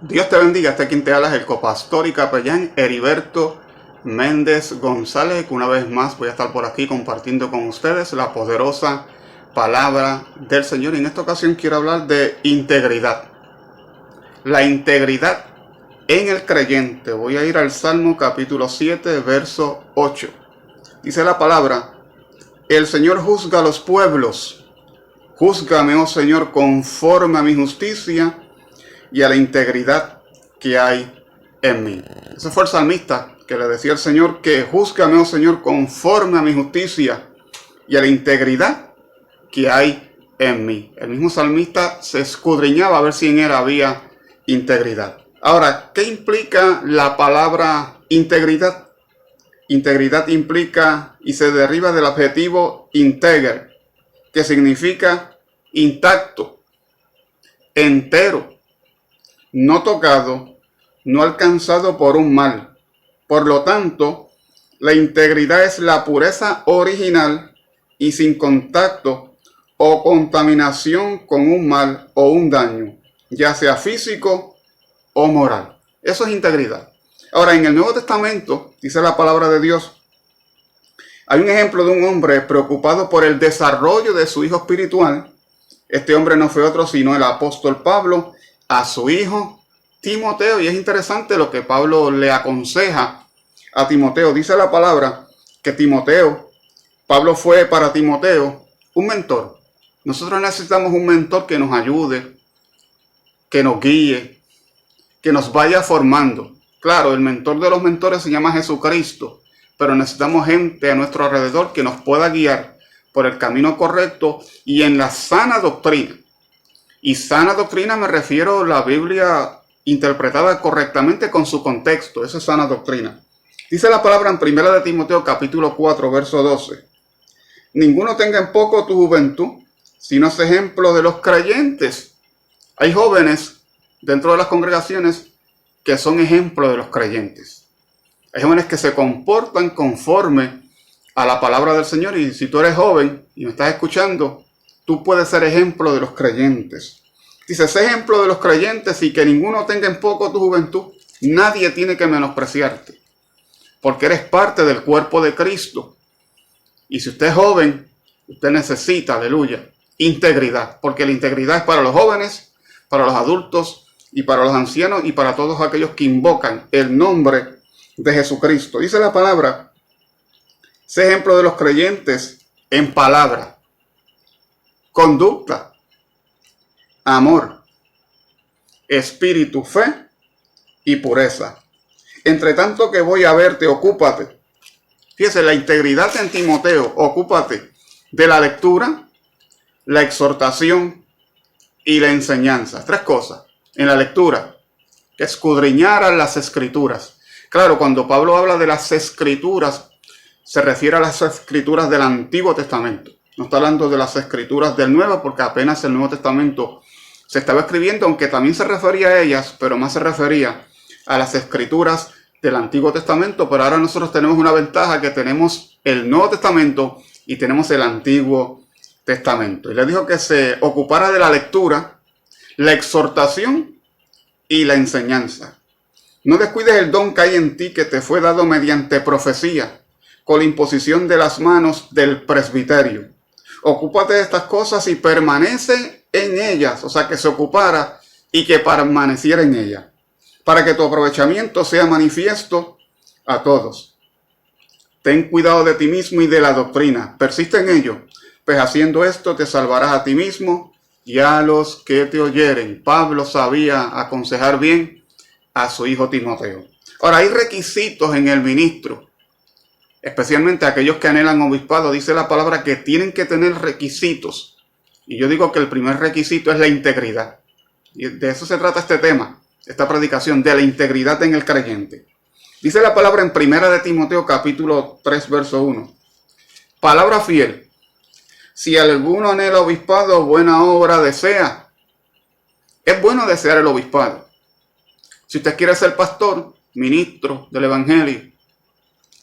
Dios te bendiga, este quien te habla es el copastor y capellán Heriberto Méndez González, que una vez más voy a estar por aquí compartiendo con ustedes la poderosa palabra del Señor. Y en esta ocasión quiero hablar de integridad. La integridad en el creyente. Voy a ir al Salmo capítulo 7, verso 8. Dice la palabra: el Señor juzga a los pueblos. Júzgame, oh Señor, conforme a mi justicia y a la integridad que hay en mí. Ese fue el salmista que le decía al Señor que júzgame, oh Señor, conforme a mi justicia y a la integridad que hay en mí. El mismo salmista se escudriñaba a ver si en él había integridad. Ahora, ¿qué implica la palabra integridad? Integridad implica y se deriva del adjetivo integer, que significa intacto, entero, no tocado, no alcanzado por un mal. Por lo tanto, la integridad es la pureza original y sin contacto o contaminación con un mal o un daño, ya sea físico o moral. Eso es integridad. Ahora, en el Nuevo Testamento, dice la palabra de Dios, hay un ejemplo de un hombre preocupado por el desarrollo de su hijo espiritual. Este hombre no fue otro sino el apóstol Pablo a su hijo Timoteo. Y es interesante lo que Pablo le aconseja a Timoteo. Dice la palabra que Pablo fue para Timoteo un mentor. Nosotros necesitamos un mentor que nos ayude, que nos guíe, que nos vaya formando. Claro, el mentor de los mentores se llama Jesucristo, pero necesitamos gente a nuestro alrededor que nos pueda guiar por el camino correcto y en la sana doctrina. Y sana doctrina me refiero a la Biblia interpretada correctamente con su contexto. Eso es sana doctrina. Dice la palabra en 1 de Timoteo capítulo 4, verso 12. Ninguno tenga en poco tu juventud, sino es ejemplo de los creyentes. Hay jóvenes dentro de las congregaciones que son ejemplo de los creyentes. Hay jóvenes que se comportan conforme a la palabra del Señor. Y si tú eres joven y me estás escuchando, tú puedes ser ejemplo de los creyentes. Dice, sé ejemplo de los creyentes y que ninguno tenga en poco tu juventud. Nadie tiene que menospreciarte, porque eres parte del cuerpo de Cristo. Y si usted es joven, usted necesita, aleluya, integridad, porque la integridad es para los jóvenes, para los adultos y para los ancianos y para todos aquellos que invocan el nombre de Jesucristo. Dice la palabra, sé ejemplo de los creyentes en palabra, conducta, amor, espíritu, fe y pureza. Entre tanto que voy a verte, ocúpate. Fíjese, la integridad en Timoteo, ocúpate de la lectura, la exhortación y la enseñanza. Tres cosas. En la lectura, que escudriñaran las escrituras. Claro, cuando Pablo habla de las escrituras, se refiere a las escrituras del Antiguo Testamento. No está hablando de las escrituras del Nuevo, porque apenas el Nuevo Testamento se estaba escribiendo, aunque también se refería a ellas, pero más se refería a las escrituras del Antiguo Testamento. Pero ahora nosotros tenemos una ventaja, que tenemos el Nuevo Testamento y tenemos el Antiguo Testamento. Y le dijo que se ocupara de la lectura, la exhortación y la enseñanza. No descuides el don que hay en ti, que te fue dado mediante profecía, con la imposición de las manos del presbiterio. Ocúpate de estas cosas y permanece en ellas, o sea, que se ocupara y que permaneciera en ellas, para que tu aprovechamiento sea manifiesto a todos. Ten cuidado de ti mismo y de la doctrina, persiste en ello, pues haciendo esto te salvarás a ti mismo y a los que te oyeren. Pablo sabía aconsejar bien a su hijo Timoteo. Ahora, hay requisitos en el ministro, especialmente aquellos que anhelan obispado. Dice la palabra que tienen que tener requisitos. Y yo digo que el primer requisito es la integridad. Y de eso se trata este tema, esta predicación, de la integridad en el creyente. Dice la palabra en 1 de Timoteo capítulo 3, verso 1. Palabra fiel. Si alguno anhela obispado, buena obra desea. Es bueno desear el obispado. Si usted quiere ser pastor, ministro del evangelio,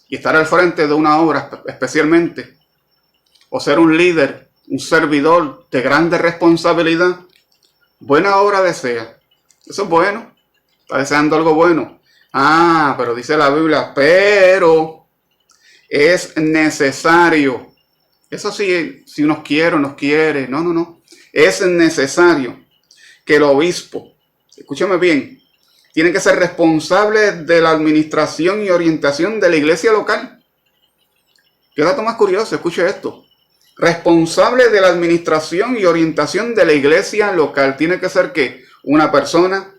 y estar al frente de una obra especialmente, o ser un líder, un servidor de grande responsabilidad, buena obra desea. Eso es bueno. Está deseando algo bueno. Ah, pero dice la Biblia, pero es necesario. Eso sí, si nos quiere o nos quiere. No, no, no. Es necesario que el obispo, escúchame bien, tiene que ser responsable de la administración y orientación de la iglesia local. Qué dato más curioso, escuche esto. Responsable de la administración y orientación de la iglesia local. Tiene que ser ¿qué? Una persona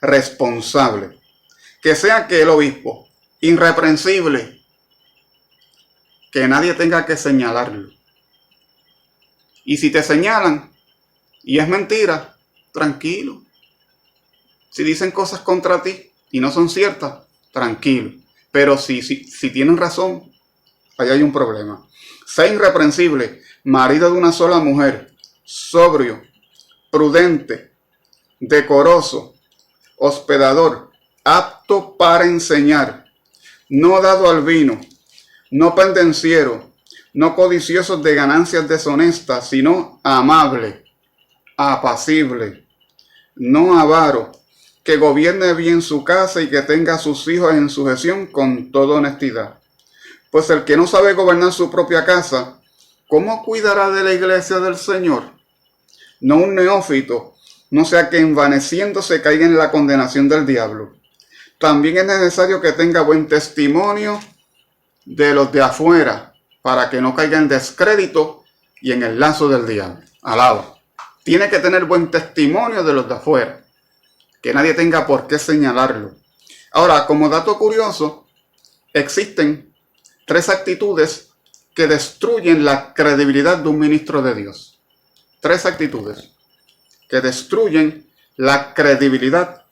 responsable. Que sea que el obispo, irreprensible, que nadie tenga que señalarlo. Y si te señalan y es mentira, tranquilo. Si dicen cosas contra ti y no son ciertas, tranquilo. Pero si tienen razón, ahí hay un problema. Sea irreprensible, marido de una sola mujer, sobrio, prudente, decoroso, hospedador, apto para enseñar, no dado al vino, no pendenciero, no codicioso de ganancias deshonestas, sino amable, apacible, no avaro, que gobierne bien su casa y que tenga a sus hijos en sujeción con toda honestidad. Pues el que no sabe gobernar su propia casa, ¿cómo cuidará de la iglesia del Señor? No un neófito, no sea que envaneciéndose caiga en la condenación del diablo. También es necesario que tenga buen testimonio de los de afuera, para que no caiga en descrédito y en el lazo del diablo. Alaba. Tiene que tener buen testimonio de los de afuera, que nadie tenga por qué señalarlo. Ahora, como dato curioso, existen 3 actitudes que destruyen la credibilidad de un ministro de Dios. 3 actitudes que destruyen la credibilidad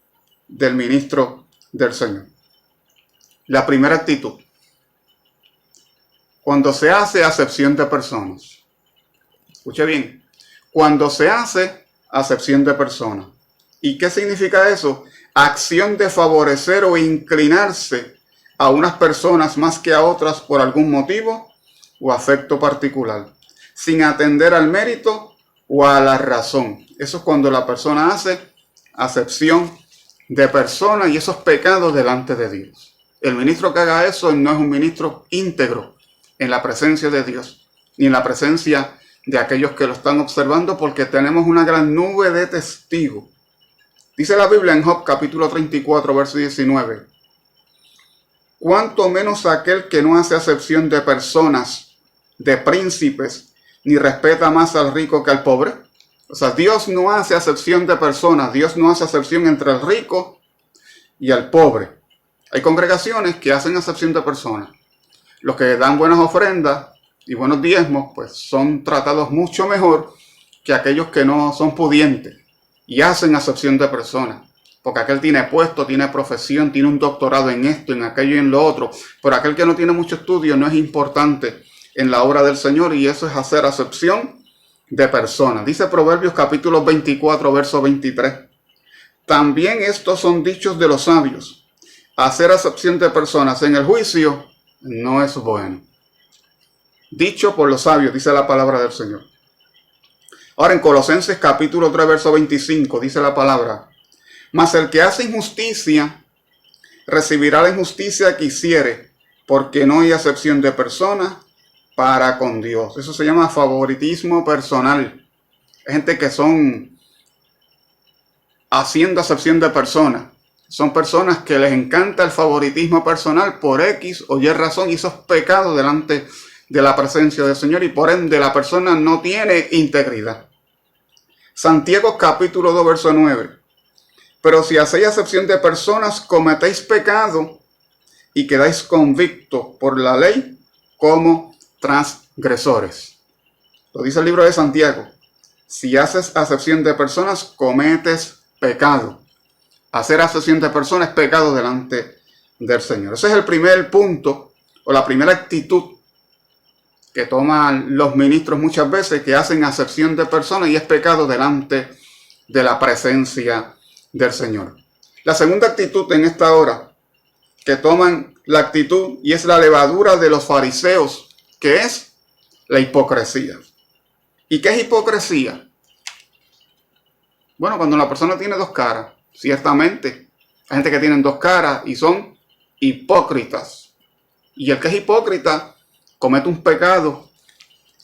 del ministro del Señor. La primera actitud, cuando se hace acepción de personas. Escuche bien, cuando se hace acepción de personas. ¿Y qué significa eso? Acción de favorecer o inclinarse a unas personas más que a otras por algún motivo o afecto particular, sin atender al mérito o a la razón. Eso es cuando la persona hace acepción de personas y esos pecados delante de Dios. El ministro que haga eso no es un ministro íntegro en la presencia de Dios, ni en la presencia de aquellos que lo están observando, porque tenemos una gran nube de testigos. Dice la Biblia en Job capítulo 34, verso 19. Cuanto menos aquel que no hace acepción de personas, de príncipes, ni respeta más al rico que al pobre. O sea, Dios no hace acepción de personas, Dios no hace acepción entre el rico y el pobre. Hay congregaciones que hacen acepción de personas. Los que dan buenas ofrendas y buenos diezmos, pues son tratados mucho mejor que aquellos que no son pudientes y hacen acepción de personas. Porque aquel tiene puesto, tiene profesión, tiene un doctorado en esto, en aquello y en lo otro. Pero aquel que no tiene mucho estudio no es importante en la obra del Señor, y eso es hacer acepción de personas. Dice Proverbios capítulo 24, verso 23. También estos son dichos de los sabios. Hacer acepción de personas en el juicio no es bueno. Dicho por los sabios, dice la palabra del Señor. Ahora en Colosenses capítulo 3, verso 25, dice la palabra: mas el que hace injusticia recibirá la injusticia que hiciere, porque no hay acepción de personas para con Dios. Eso se llama favoritismo personal. Hay gente que son haciendo acepción de personas. Son personas que les encanta el favoritismo personal por X o Y razón, y esos pecados delante de la presencia del Señor, y por ende la persona no tiene integridad. Santiago capítulo 2, verso 9. Pero si hacéis acepción de personas, cometéis pecado y quedáis convictos por la ley como transgresores. Lo dice el libro de Santiago. Si haces acepción de personas, cometes pecado. Hacer acepción de personas es pecado delante del Señor. Ese es el primer punto, o la primera actitud que toman los ministros muchas veces, que hacen acepción de personas y es pecado delante de la presencia del Señor. La segunda actitud en esta hora, que toman la actitud, y es la levadura de los fariseos, que es la hipocresía. ¿Y qué es hipocresía? Bueno, cuando la persona tiene dos caras. ciertamente. Hay gente que tienen dos caras y son hipócritas. Y el que es hipócrita comete un pecado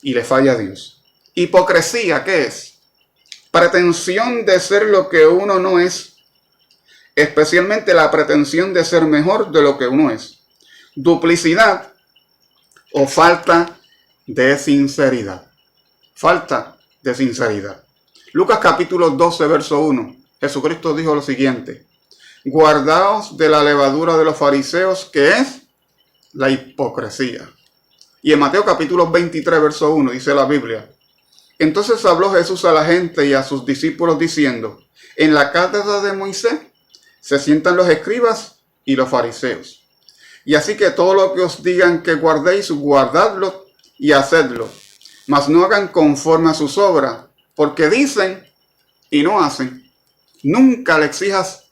y le falla a Dios. Hipocresía, ¿qué es? Pretensión de ser lo que uno no es. Especialmente la pretensión de ser mejor de lo que uno es. Duplicidad o falta de sinceridad. Falta de sinceridad. Lucas capítulo 12, verso 1. Jesucristo dijo lo siguiente: guardaos de la levadura de los fariseos, que es la hipocresía. Y en Mateo capítulo 23, verso 1, dice la Biblia: entonces habló Jesús a la gente y a sus discípulos diciendo: en la cátedra de Moisés se sientan los escribas y los fariseos. Y así que todo lo que os digan que guardéis, guardadlo y hacedlo. Mas no hagan conforme a sus obras, porque dicen y no hacen. Nunca le exijas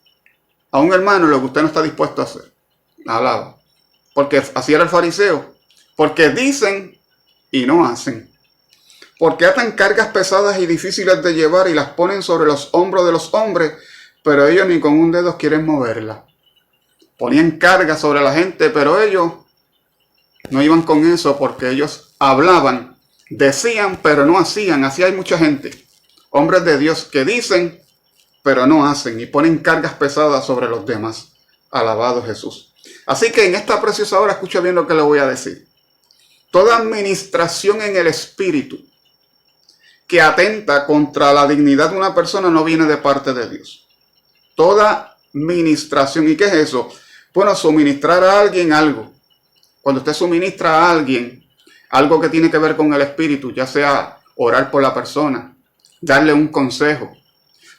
a un hermano lo que usted no está dispuesto a hacer. Alaba. Porque así era el fariseo. Porque dicen y no hacen. Porque atan cargas pesadas y difíciles de llevar y las ponen sobre los hombros de los hombres, pero ellos ni con un dedo quieren moverla. Ponían cargas sobre la gente, pero ellos no iban con eso porque ellos hablaban, decían, pero no hacían. Así hay mucha gente, hombres de Dios, que dicen, pero no hacen y ponen cargas pesadas sobre los demás. Alabado Jesús. Así que en esta preciosa hora, escucha bien lo que le voy a decir. Toda administración en el espíritu que atenta contra la dignidad de una persona no viene de parte de Dios. Toda ministración. ¿Y qué es eso? Bueno, suministrar a alguien algo. Cuando usted suministra a alguien algo que tiene que ver con el espíritu, ya sea orar por la persona, darle un consejo,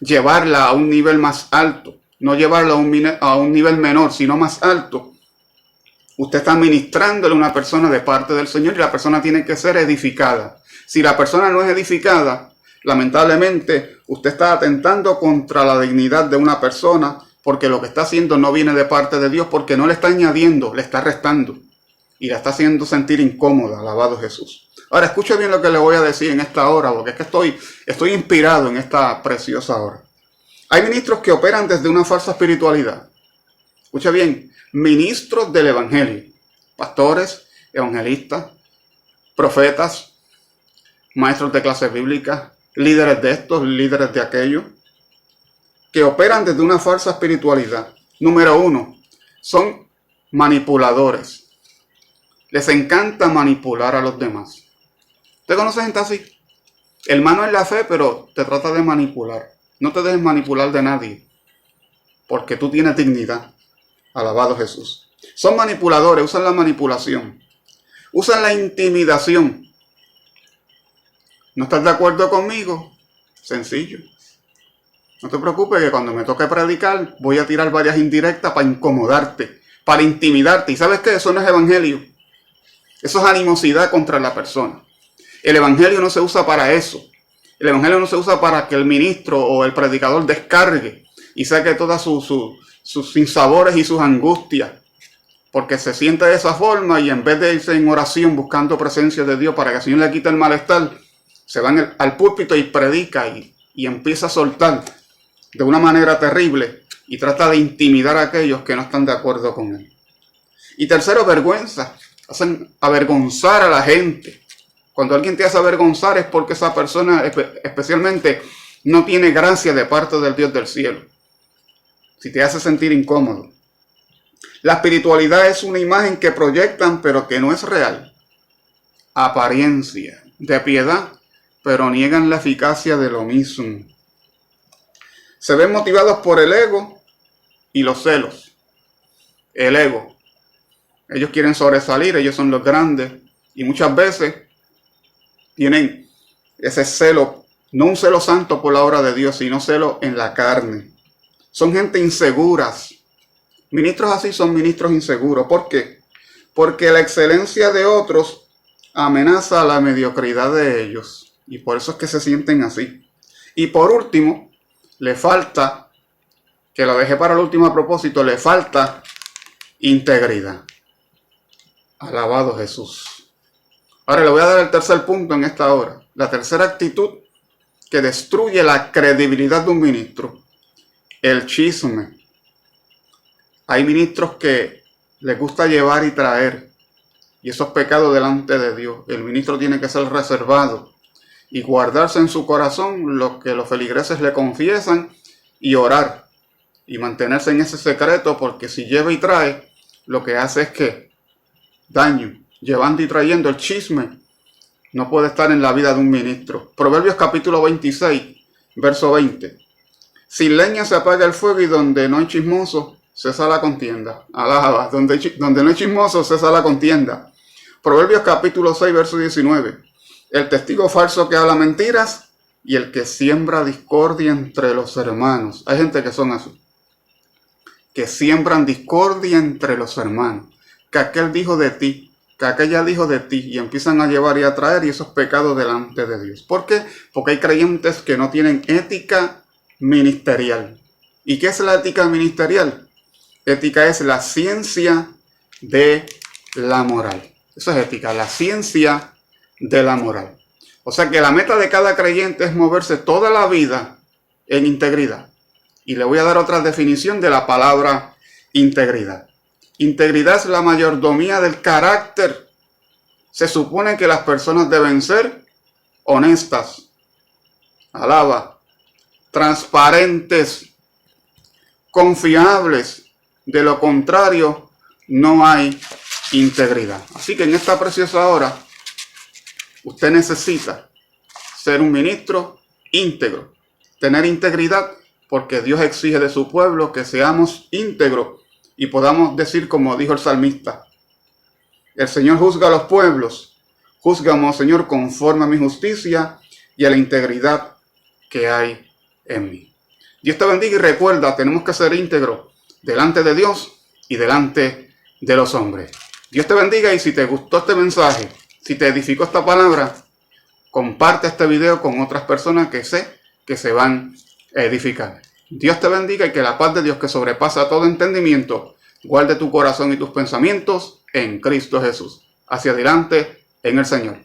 llevarla a un nivel más alto, no llevarla a un nivel menor, sino más alto. Usted está ministrándole a una persona de parte del Señor y la persona tiene que ser edificada. Si la persona no es edificada, lamentablemente usted está atentando contra la dignidad de una persona, porque lo que está haciendo no viene de parte de Dios, porque no le está añadiendo, le está restando y la está haciendo sentir incómoda. Alabado Jesús. Ahora escuche bien lo que le voy a decir en esta hora, porque es que estoy inspirado en esta preciosa hora. Hay ministros que operan desde una falsa espiritualidad. Escucha bien, ministros del evangelio, pastores, evangelistas, profetas, maestros de clases bíblicas, líderes de estos, líderes de aquellos, que operan desde una falsa espiritualidad. Número uno, son manipuladores. Les encanta manipular a los demás. ¿Usted conoce gente así? Hermano en la fe, pero te trata de manipular. No te dejes manipular de nadie, porque tú tienes dignidad. Alabado Jesús. Son manipuladores, usan la manipulación. Usan la intimidación. ¿No estás de acuerdo conmigo? Sencillo. No te preocupes que cuando me toque predicar voy a tirar varias indirectas para incomodarte, para intimidarte. ¿Y sabes qué? Eso no es evangelio. Eso es animosidad contra la persona. El evangelio no se usa para eso. El evangelio no se usa para que el ministro o el predicador descargue y saque todas sus sinsabores y sus angustias. Porque se siente de esa forma y en vez de irse en oración buscando presencia de Dios para que el Señor le quite el malestar, se van al púlpito y predica y empieza a soltar de una manera terrible y trata de intimidar a aquellos que no están de acuerdo con él. Y tercero, vergüenza. Hacen avergonzar a la gente. Cuando alguien te hace avergonzar es porque esa persona especialmente no tiene gracia de parte del Dios del cielo. Si te hace sentir incómodo. La espiritualidad es una imagen que proyectan pero que no es real. Apariencia de piedad, pero niegan la eficacia de lo mismo. Se ven motivados por el ego y los celos. El ego. Ellos quieren sobresalir, ellos son los grandes. Y muchas veces tienen ese celo, no un celo santo por la obra de Dios, sino celo en la carne. Son gente inseguras. Ministros así son ministros inseguros. ¿Por qué? Porque la excelencia de otros amenaza la mediocridad de ellos. Y por eso es que se sienten así. Y por último, le falta, que lo dejé para el último a propósito, le falta integridad. Alabado Jesús. Ahora le voy a dar el tercer punto en esta hora. La tercera actitud que destruye la credibilidad de un ministro el chisme. Hay ministros que les gusta llevar y traer, y eso es pecado delante de Dios. El ministro tiene que ser reservado y guardarse en su corazón lo que los feligreses le confiesan y orar y mantenerse en ese secreto, porque si lleva y trae, lo que hace es que daño, llevando y trayendo el chisme, no puede estar en la vida de un ministro. Proverbios capítulo 26, verso 20. Sin leña se apaga el fuego y donde no hay chismoso, cesa la contienda. Alaba, donde no hay chismoso, cesa la contienda. Proverbios capítulo 6, verso 19. El testigo falso que habla mentiras y el que siembra discordia entre los hermanos. Hay gente que son así, que siembran discordia entre los hermanos. Que aquel dijo de ti, que aquella dijo de ti, y empiezan a llevar y a traer, y eso es pecado delante de Dios. ¿Por qué? Porque hay creyentes que no tienen ética ministerial. ¿Y qué es la ética ministerial? Ética es la ciencia de la moral. Eso es ética, la ciencia de la moral. O sea que la meta de cada creyente es moverse toda la vida en integridad. Y le voy a dar otra definición de la palabra integridad. Integridad es la mayordomía del carácter. Se supone que las personas deben ser honestas, alaba, transparentes, confiables. De lo contrario, no hay integridad. Así que en esta preciosa hora, usted necesita ser un ministro íntegro, tener integridad, porque Dios exige de su pueblo que seamos íntegros y podamos decir como dijo el salmista: el Señor juzga a los pueblos, júzgame, Señor, conforme a mi justicia y a la integridad que hay en mí. Dios te bendiga y recuerda, tenemos que ser íntegros delante de Dios y delante de los hombres. Dios te bendiga, y si te gustó este mensaje, si te edificó esta palabra, comparte este video con otras personas que sé que se van a edificar. Dios te bendiga y que la paz de Dios, que sobrepasa todo entendimiento, guarde tu corazón y tus pensamientos en Cristo Jesús. Hacia adelante en el Señor.